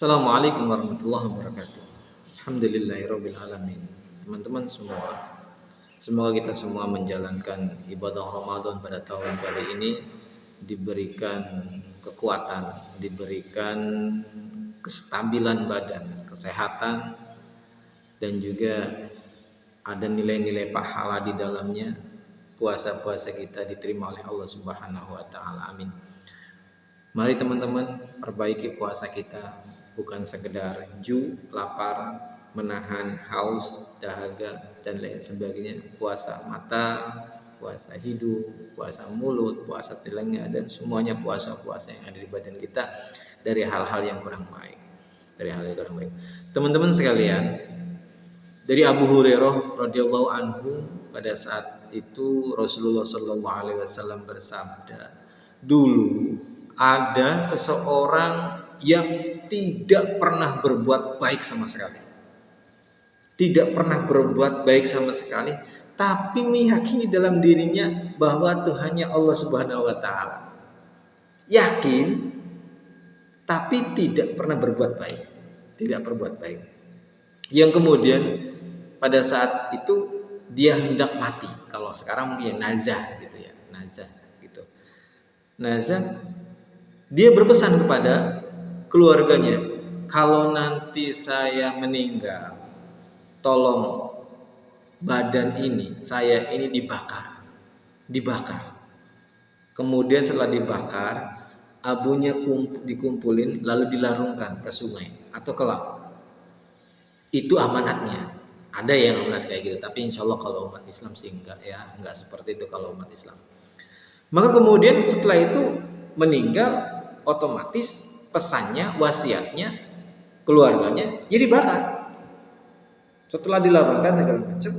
Assalamualaikum warahmatullahi wabarakatuh. Alhamdulillahirabbil alamin. Teman-teman semua, semoga kita semua menjalankan ibadah Ramadan pada tahun kali ini diberikan kekuatan, diberikan kestabilan badan, kesehatan, dan juga ada nilai-nilai pahala di dalamnya. Puasa-puasa kita diterima oleh Allah Subhanahu wa taala. Amin. Mari teman-teman perbaiki puasa kita, bukan sekedar lapar, menahan haus, dahaga, dan lain sebagainya. Puasa mata, puasa hidung, puasa mulut, puasa telinga, dan semuanya puasa-puasa yang ada di badan kita dari hal-hal yang kurang baik. Teman-teman sekalian, dari Abu Hurairah radhiyallahu anhu, pada saat itu Rasulullah Shallallahu alaihi wasallam bersabda, dulu ada seseorang yang tidak pernah berbuat baik sama sekali. Tidak pernah berbuat baik sama sekali, tapi meyakini dalam dirinya bahwa Tuhannya Allah Subhanahu wa taala. Yakin tapi tidak pernah berbuat baik. Tidak berbuat baik. Yang kemudian pada saat itu dia hendak mati. Kalau sekarang mungkin nazah gitu ya, nazah gitu. Nazah, dia berpesan kepada keluarganya, kalau nanti saya meninggal, tolong badan ini, saya ini dibakar. Kemudian setelah dibakar, abunya dikumpulin lalu dilarungkan ke sungai atau ke laut. Itu amanatnya. Ada yang amanat kayak gitu, tapi insya Allah kalau umat Islam sih enggak seperti itu kalau umat Islam. Maka kemudian setelah itu meninggal, otomatis pesannya, wasiatnya, keluarganya jadi bakar. Setelah dilarungkan segala macam,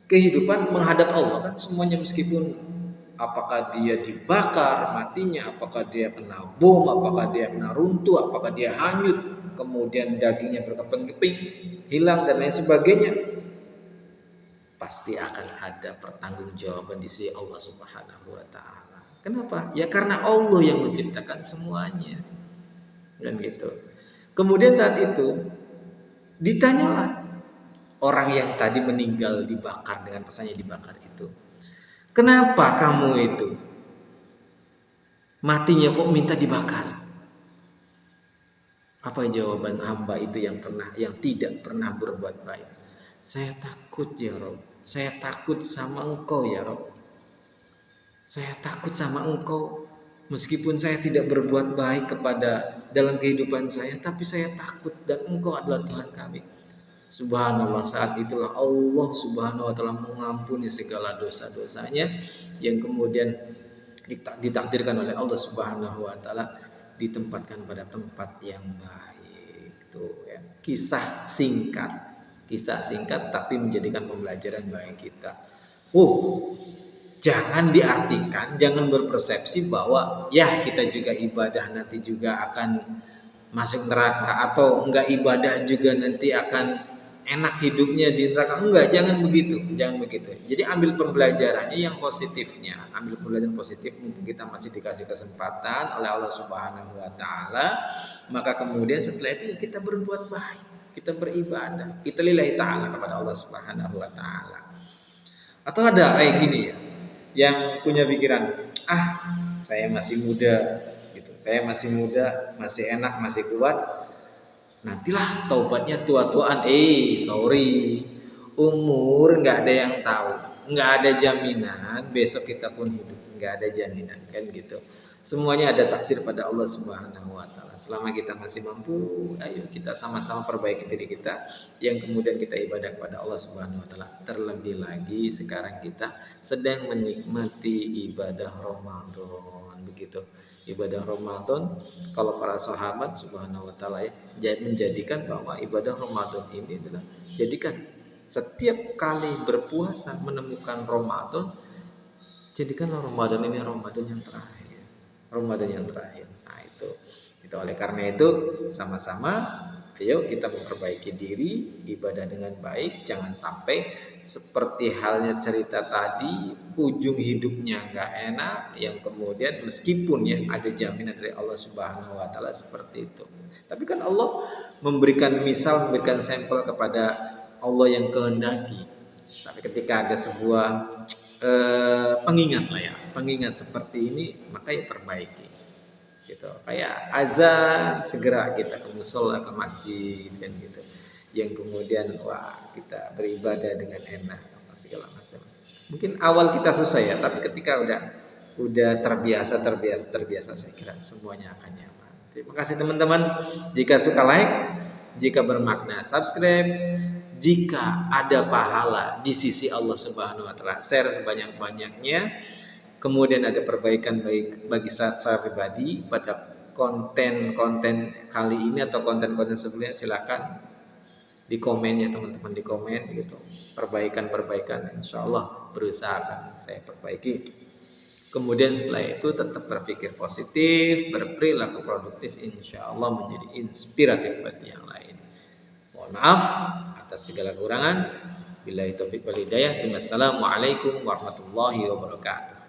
kehidupan menghadap Allah kan semuanya, meskipun apakah dia dibakar matinya, apakah dia kena bom, apakah dia kena runtuh, apakah dia hanyut, kemudian dagingnya berkeping-keping, hilang dan lain sebagainya, pasti akan ada pertanggungjawaban di sisi Allah Subhanahu wa taala. Kenapa? Ya karena Allah yang menciptakan semuanya. Dan gitu. Kemudian saat itu ditanyalah orang yang tadi meninggal dibakar dengan pesannya dibakar itu. Kenapa kamu itu matinya kok minta dibakar? Apa jawaban hamba itu yang tidak pernah berbuat baik? Saya takut ya Rob. Saya takut sama engkau ya Rob. Saya takut sama engkau. Meskipun saya tidak berbuat baik kepada dalam kehidupan saya, tapi saya takut dan engkau adalah Tuhan kami. Subhanallah, saat itulah Allah Subhanahu wa taala mengampuni segala dosa-dosanya yang kemudian ditakdirkan oleh Allah Subhanahu wa taala ditempatkan pada tempat yang baik. Tuh ya, kisah singkat tapi menjadikan pembelajaran bagi kita. Jangan diartikan, jangan berpersepsi bahwa ya kita juga ibadah nanti juga akan masuk neraka, atau enggak ibadah juga nanti akan enak hidupnya di neraka. Enggak, jangan begitu. Jadi ambil pembelajarannya yang positifnya, ambil pembelajaran positif. Mungkin kita masih dikasih kesempatan oleh Allah Subhanahu wa taala, maka kemudian setelah itu kita berbuat baik, kita beribadah, kita lillahi taala kepada Allah Subhanahu wa taala. Atau ada kayak gini ya, yang punya pikiran, saya masih muda gitu, saya masih muda, masih enak, masih kuat, nantilah taubatnya tua-tuaan. Sorry, umur nggak ada yang tahu, nggak ada jaminan besok kita pun hidup, nggak ada jaminan kan gitu. Semuanya ada takdir pada Allah Subhanahu wa taala. Selama kita masih mampu, ayo kita sama-sama perbaiki diri kita, yang kemudian kita ibadah kepada Allah Subhanahu wa taala. Terlebih lagi sekarang kita sedang menikmati ibadah Ramadan begitu. Ibadah Ramadan, kalau para sahabat Subhanahu wa taala ya menjadikan bahwa ibadah Ramadan ini adalah jadikan setiap kali berpuasa menemukan Ramadan, jadikanlah Ramadan ini Ramadan yang terakhir. Nah itu oleh karena itu sama-sama Ayo kita memperbaiki diri, ibadah dengan baik, jangan sampai seperti halnya cerita tadi, ujung hidupnya nggak enak, yang kemudian meskipun ya ada jaminan dari Allah Subhanahu Wa Taala seperti itu. Tapi kan Allah memberikan misal, memberikan sampel kepada Allah yang kehendaki. Tapi ketika ada sebuah pengingat lah ya, pengingat seperti ini, maka ya perbaiki gitu. Kayak azan segera kita ke musola, ke masjid kan gitu, yang kemudian wah kita beribadah dengan enak apa segala macam. Mungkin awal kita susah ya, tapi ketika udah terbiasa saya kira semuanya akan nyaman. Terima kasih teman-teman. Jika suka like, jika bermakna subscribe, jika ada pahala di sisi Allah Subhanahu Wa Taala share sebanyak-banyaknya. Kemudian ada perbaikan baik bagi saya pribadi pada konten-konten kali ini atau konten-konten sebelumnya, silakan di komen ya teman-teman, di komen gitu. Perbaikan-perbaikan insya Allah berusaha akan saya perbaiki. Kemudian setelah itu tetap berpikir positif, berperilaku produktif, insya Allah menjadi inspiratif bagi yang lain. Mohon maaf atas segala kekurangan. Billahi taufiq wal hidayah. Assalamualaikum warahmatullahi wabarakatuh.